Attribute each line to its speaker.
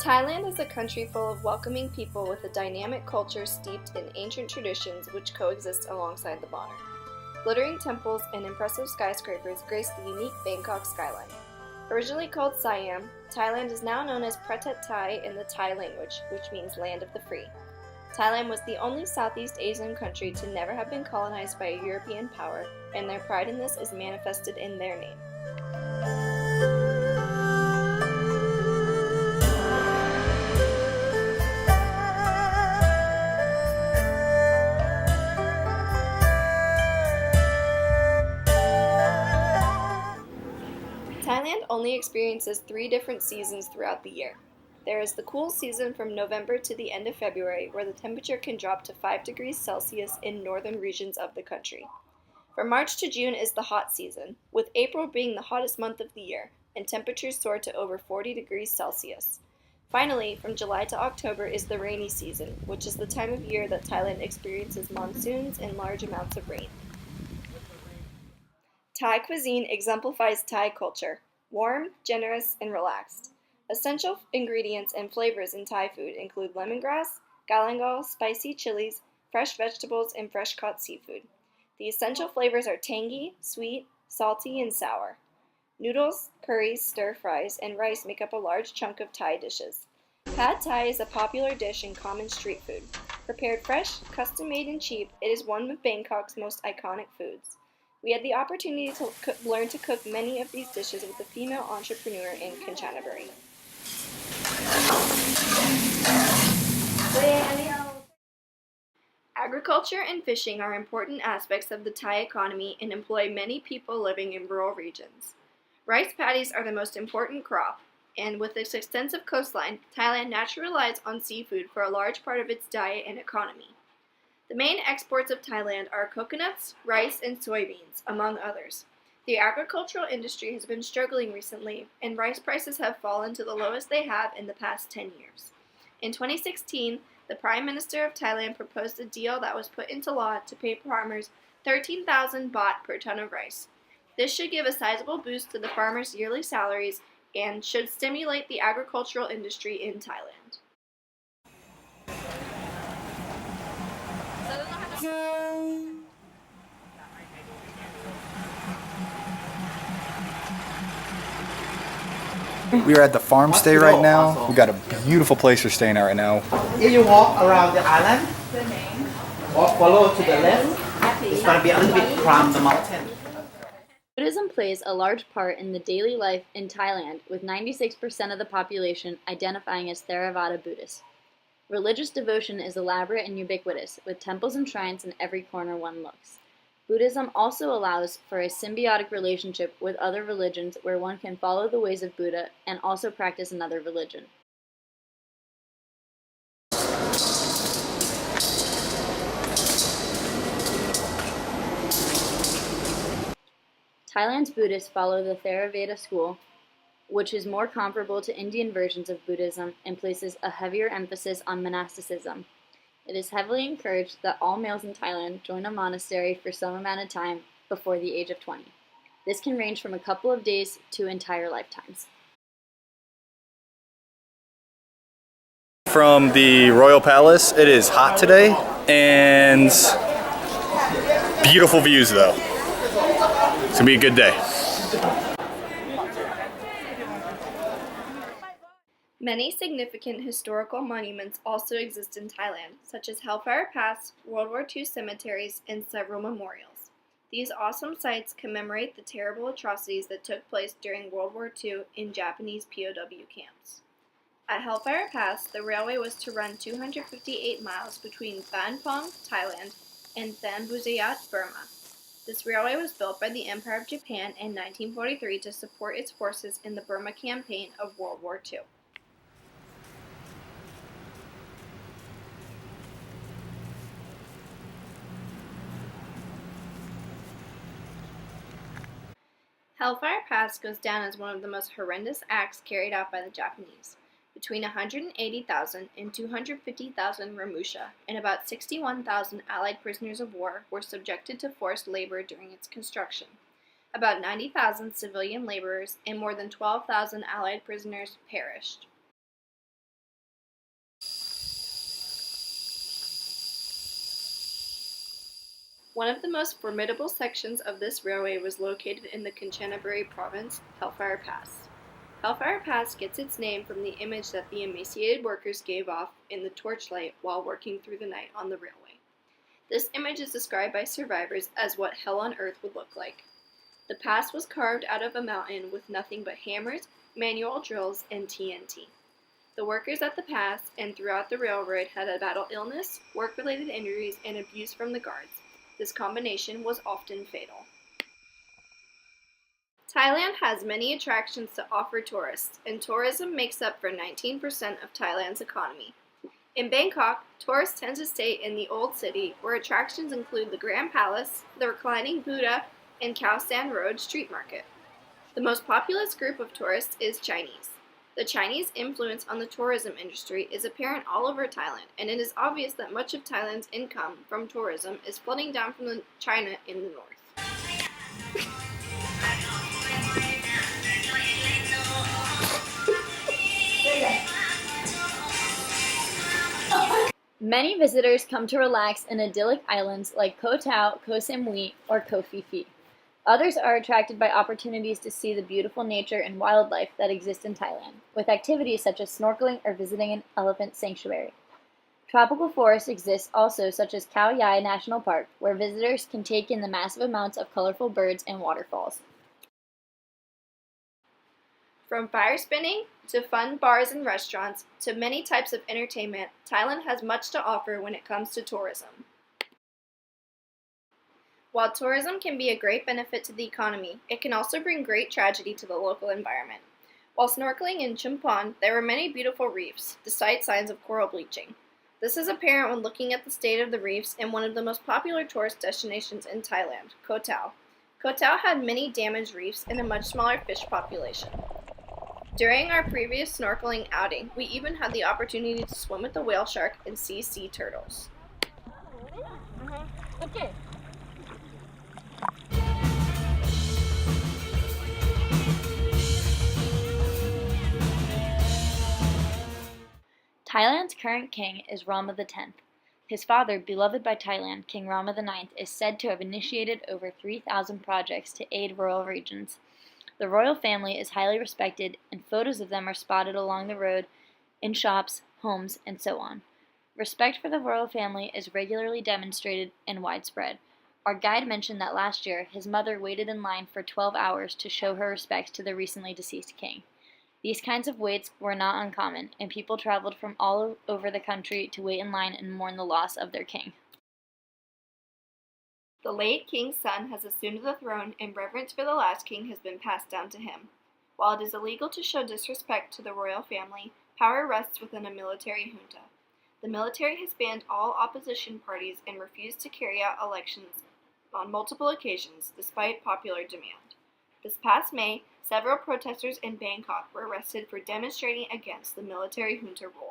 Speaker 1: Thailand is a country full of welcoming people with a dynamic culture steeped in ancient traditions which coexist alongside the modern. Glittering temples and impressive skyscrapers grace the unique Bangkok skyline. Originally called Siam, Thailand is now known as Pratet Thai in the Thai language, which means land of the free. Thailand was the only Southeast Asian country to never have been colonized by a European power, and their pride in this is manifested in their name. Thailand only experiences 3 different seasons throughout the year. There is the cool season from November to the end of February, where the temperature can drop to 5 degrees Celsius in northern regions of the country. From March to June is the hot season, with April being the hottest month of the year, and temperatures soar to over 40 degrees Celsius. Finally, from July to October is the rainy season, which is the time of year that Thailand experiences monsoons and large amounts of rain. Thai cuisine exemplifies Thai culture, warm, generous, and relaxed. Essential ingredients and flavors in Thai food include lemongrass, galangal, spicy chilies, fresh vegetables, and fresh-caught seafood. The essential flavors are tangy, sweet, salty, and sour. Noodles, curries, stir-fries, and rice make up a large chunk of Thai dishes. Pad Thai is a popular dish in common street food. Prepared fresh, custom-made, and cheap, it is one of Bangkok's most iconic foods. We had the opportunity to learn to cook many of these dishes with a female entrepreneur in Kanchanaburi. Agriculture and fishing are important aspects of the Thai economy and employ many people living in rural regions. Rice paddies are the most important crop, and with its extensive coastline, Thailand naturally relies on seafood for a large part of its diet and economy. The main exports of Thailand are coconuts, rice, and soybeans, among others. The agricultural industry has been struggling recently, and rice prices have fallen to the lowest they have in the past 10 years. In 2016, the Prime Minister of Thailand proposed a deal that was put into law to pay farmers 13,000 baht per ton of rice. This should give a sizable boost to the farmers' yearly salaries and should stimulate the agricultural industry in Thailand.
Speaker 2: We are at the farm stay right now. We got a beautiful place we're staying at right now.
Speaker 3: If you walk around the island, walk follow to the left, it's going to be a little bit from the mountain.
Speaker 4: Buddhism plays a large part in the daily life in Thailand, with 96% of the population identifying as Theravada Buddhist. Religious devotion is elaborate and ubiquitous, with temples and shrines in every corner one looks. Buddhism also allows for a symbiotic relationship with other religions where one can follow the ways of Buddha and also practice another religion. Thailand's Buddhists follow the Theravada school, which is more comparable to Indian versions of Buddhism and places a heavier emphasis on monasticism. It is heavily encouraged that all males in Thailand join a monastery for some amount of time before the age of 20. This can range from a couple of days to entire lifetimes.
Speaker 2: From the Royal Palace, it is hot today and beautiful views though. It's gonna be a good day.
Speaker 1: Many significant historical monuments also exist in Thailand, such as Hellfire Pass, World War II cemeteries, and several memorials. These awesome sites commemorate the terrible atrocities that took place during World War II in Japanese POW camps. At Hellfire Pass, the railway was to run 258 miles between Ban Pong, Thailand, and Thanbuzayat, Burma. This railway was built by the Empire of Japan in 1943 to support its forces in the Burma campaign of World War II. Hellfire Pass goes down as one of the most horrendous acts carried out by the Japanese. Between 180,000 and 250,000 Ramusha and about 61,000 Allied prisoners of war were subjected to forced labor during its construction. About 90,000 civilian laborers and more than 12,000 Allied prisoners perished. One of the most formidable sections of this railway was located in the Kanchanaburi province, Hellfire Pass. Hellfire Pass gets its name from the image that the emaciated workers gave off in the torchlight while working through the night on the railway. This image is described by survivors as what hell on earth would look like. The pass was carved out of a mountain with nothing but hammers, manual drills, and TNT. The workers at the pass and throughout the railroad had to battle illness, work-related injuries, and abuse from the guards. This combination was often fatal. Thailand has many attractions to offer tourists, and tourism makes up for 19% of Thailand's economy. In Bangkok, tourists tend to stay in the Old City, where attractions include the Grand Palace, the reclining Buddha, and Khao San Road Street Market. The most populous group of tourists is Chinese. The Chinese influence on the tourism industry is apparent all over Thailand, and it is obvious that much of Thailand's income from tourism is flooding down from China in the north.
Speaker 4: Many visitors come to relax in idyllic islands like Koh Tao, Koh Samui, or Koh Phi Phi. Others are attracted by opportunities to see the beautiful nature and wildlife that exist in Thailand, with activities such as snorkeling or visiting an elephant sanctuary. Tropical forests exist also, such as Khao Yai National Park, where visitors can take in the massive amounts of colorful birds and waterfalls.
Speaker 1: From fire spinning to fun bars and restaurants to many types of entertainment, Thailand has much to offer when it comes to tourism. While tourism can be a great benefit to the economy, it can also bring great tragedy to the local environment. While snorkeling in Chumpon, there were many beautiful reefs, despite signs of coral bleaching. This is apparent when looking at the state of the reefs in one of the most popular tourist destinations in Thailand, Koh Tao. Koh Tao had many damaged reefs and a much smaller fish population. During our previous snorkeling outing, we even had the opportunity to swim with the whale shark and see sea turtles.
Speaker 4: Okay. Thailand's current king is Rama X. His father, beloved by Thailand, King Rama IX, is said to have initiated over 3,000 projects to aid rural regions. The royal family is highly respected, and photos of them are spotted along the road, in shops, homes, and so on. Respect for the royal family is regularly demonstrated and widespread. Our guide mentioned that last year, his mother waited in line for 12 hours to show her respects to the recently deceased king. These kinds of waits were not uncommon, and people traveled from all over the country to wait in line and mourn the loss of their king.
Speaker 1: The late king's son has assumed the throne, and reverence for the last king has been passed down to him. While it is illegal to show disrespect to the royal family, power rests within a military junta. The military has banned all opposition parties and refused to carry out elections on multiple occasions, despite popular demand. This past May, several protesters in Bangkok were arrested for demonstrating against the military junta rule.